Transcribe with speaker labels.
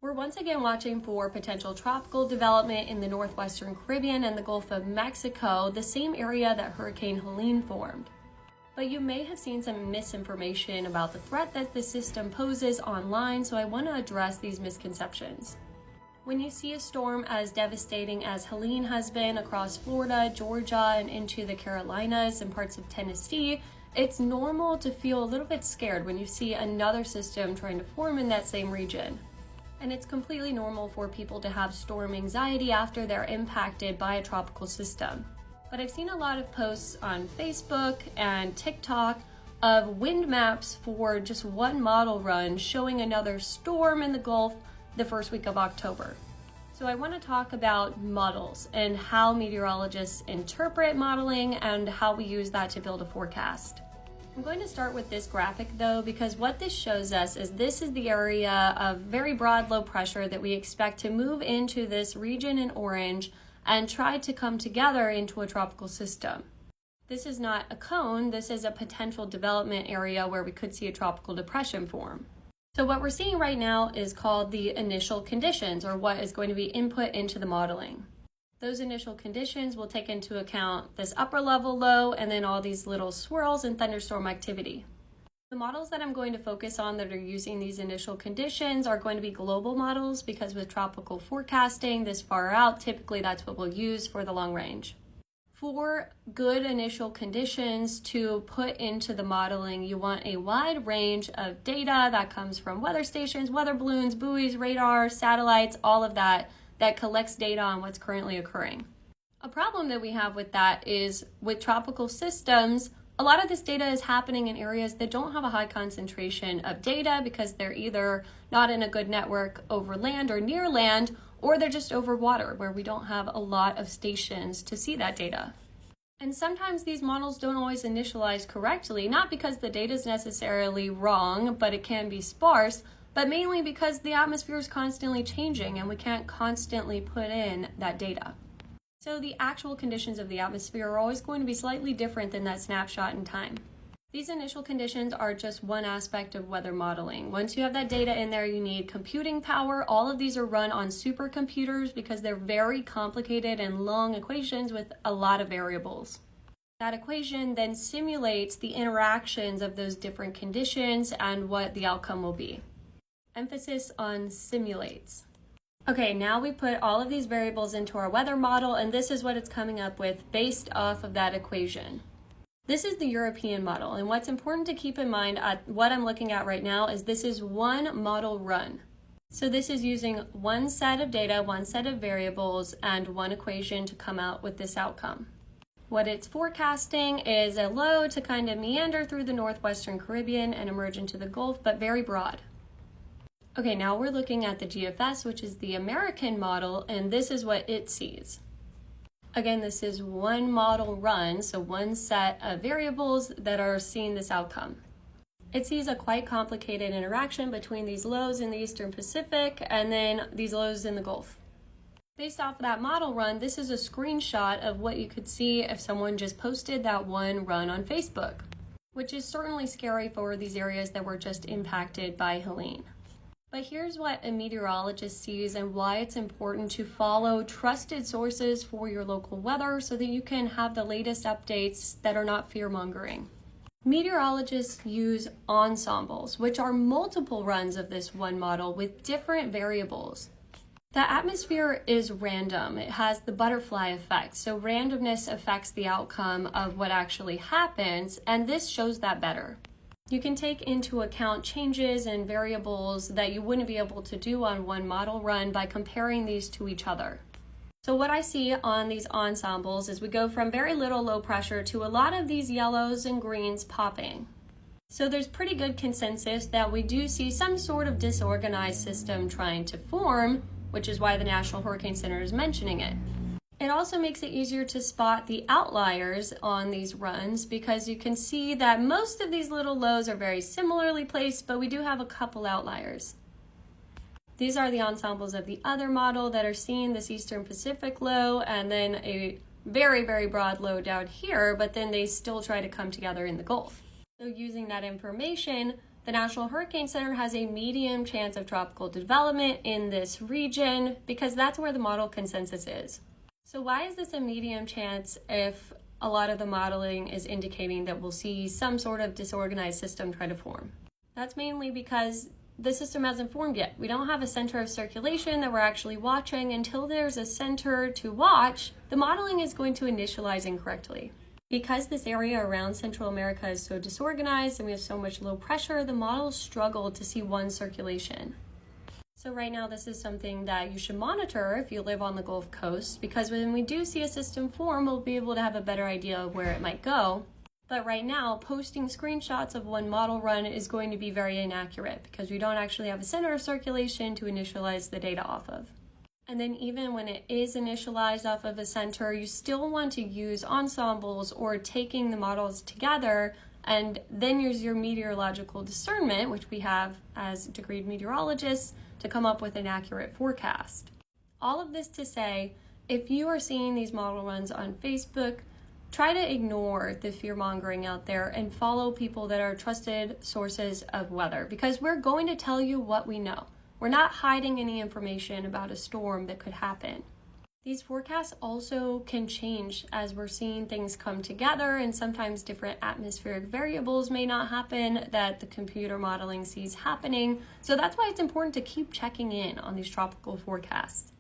Speaker 1: We're once again watching for potential tropical development in the northwestern Caribbean and the Gulf of Mexico, the same area that Hurricane Helene formed. But you may have seen some misinformation about the threat that the system poses online, so I want to address these misconceptions. When you see a storm as devastating as Helene has been across Florida, Georgia, and into the Carolinas and parts of Tennessee, it's normal to feel a little bit scared when you see another system trying to form in that same region. And it's completely normal for people to have storm anxiety after they're impacted by a tropical system. But I've seen a lot of posts on Facebook and TikTok of wind maps for just one model run showing another storm in the Gulf the first week of October. So I want to talk about models and how meteorologists interpret modeling and how we use that to build a forecast. I'm going to start with this graphic though, because what this shows us is this is the area of very broad low pressure that we expect to move into this region in orange and try to come together into a tropical system. This is not a cone, this is a potential development area where we could see a tropical depression form. So what we're seeing right now is called the initial conditions, or what is going to be input into the modeling. Those initial conditions will take into account this upper level low and then all these little swirls and thunderstorm activity. The models that I'm going to focus on that are using these initial conditions are going to be global models, because with tropical forecasting this far out, typically that's what we'll use for the long range. For good initial conditions to put into the modeling, you want a wide range of data that comes from weather stations, weather balloons, buoys, radar, satellites, all of that collects data on what's currently occurring. A problem that we have with that is with tropical systems, a lot of this data is happening in areas that don't have a high concentration of data because they're either not in a good network over land or near land, or they're just over water where we don't have a lot of stations to see that data. And sometimes these models don't always initialize correctly, not because the data is necessarily wrong, but it can be sparse, but mainly because the atmosphere is constantly changing and we can't constantly put in that data. So the actual conditions of the atmosphere are always going to be slightly different than that snapshot in time. These initial conditions are just one aspect of weather modeling. Once you have that data in there, you need computing power. All of these are run on supercomputers because they're very complicated and long equations with a lot of variables. That equation then simulates the interactions of those different conditions and what the outcome will be. Emphasis on simulates. Okay, now we put all of these variables into our weather model, and this is what it's coming up with based off of that equation. This is the European model, and what's important to keep in mind at what I'm looking at right now is this is one model run. So this is using one set of data, one set of variables, and one equation to come out with this outcome. What it's forecasting is a low to kind of meander through the northwestern Caribbean and emerge into the Gulf, but very broad. Okay, now we're looking at the GFS, which is the American model, and this is what it sees. Again, this is one model run, so one set of variables that are seeing this outcome. It sees a quite complicated interaction between these lows in the Eastern Pacific and then these lows in the Gulf. Based off of that model run, this is a screenshot of what you could see if someone just posted that one run on Facebook, which is certainly scary for these areas that were just impacted by Helene. But here's what a meteorologist sees and why it's important to follow trusted sources for your local weather so that you can have the latest updates that are not fear-mongering. Meteorologists use ensembles, which are multiple runs of this one model with different variables. The atmosphere is random. It has the butterfly effect, so randomness affects the outcome of what actually happens, and this shows that better. You can take into account changes and variables that you wouldn't be able to do on one model run by comparing these to each other. So what I see on these ensembles is we go from very little low pressure to a lot of these yellows and greens popping. So there's pretty good consensus that we do see some sort of disorganized system trying to form, which is why the National Hurricane Center is mentioning it. It also makes it easier to spot the outliers on these runs because you can see that most of these little lows are very similarly placed, but we do have a couple outliers. These are the ensembles of the other model that are seeing this Eastern Pacific low and then a very, very broad low down here, but then they still try to come together in the Gulf. So using that information, The National Hurricane Center has a medium chance of tropical development in this region because that's where the model consensus is. So why is this a medium chance if a lot of the modeling is indicating that we'll see some sort of disorganized system try to form? That's mainly because the system hasn't formed yet. We don't have a center of circulation that we're actually watching. Until there's a center to watch, the modeling is going to initialize incorrectly. Because this area around Central America is so disorganized and we have so much low pressure, the models struggle to see one circulation. So right now, this is something that you should monitor if you live on the Gulf Coast, because when we do see a system form, we'll be able to have a better idea of where it might go. But right now, posting screenshots of one model run is going to be very inaccurate because we don't actually have a center of circulation to initialize the data off of. And then even when it is initialized off of a center, you still want to use ensembles or taking the models together and then use your meteorological discernment, which we have as degreed meteorologists, to come up with an accurate forecast. All of this to say, if you are seeing these model runs on Facebook, try to ignore the fear-mongering out there and follow people that are trusted sources of weather, because we're going to tell you what we know. We're not hiding any information about a storm that could happen. These forecasts also can change as we're seeing things come together, and sometimes different atmospheric variables may not happen that the computer modeling sees happening. So that's why it's important to keep checking in on these tropical forecasts.